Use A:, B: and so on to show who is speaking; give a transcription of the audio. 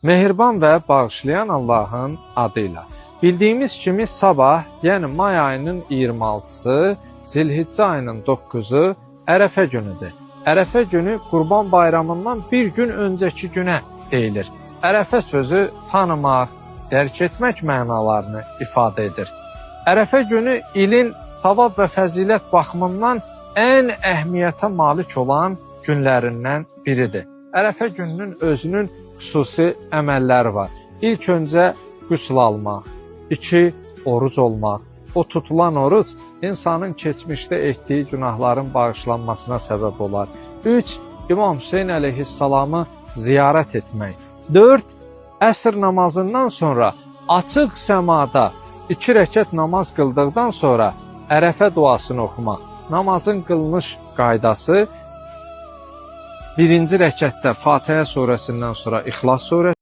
A: Mehriban və bağışlayan Allahın adıyla. Bildiyimiz kimi sabah, yəni may ayının 26-sı, Zilhiccə ayının 9-u Ərəfə günüdür. Ərəfə günü Qurban Bayramından bir gün öncəki günə deyilir. Ərəfə sözü tanımaq, dərk etmək mənalarını ifadə edir. Ərəfə günü ilin savab və fəzilət baxımından ən əhəmiyyətə malik olan günlərindən biridir. Ərəfə gününün özünün xüsusi əməlləri var. İlk öncə qüsl almaq, 2. Oruc olmaq. O tutulan oruc insanın keçmişdə etdiyi günahların bağışlanmasına səbəb olar. 3. İmam Hüseyin əleyhissalamı ziyarət etmək. 4. Əsr namazından sonra açıq səmada 2 rəkət namaz qıldıqdan sonra Ərəfə duasını oxumaq. Namazın qılınış qaydası: birinci rəkətdə Fatihə surəsindən sonra İxlas surəsi,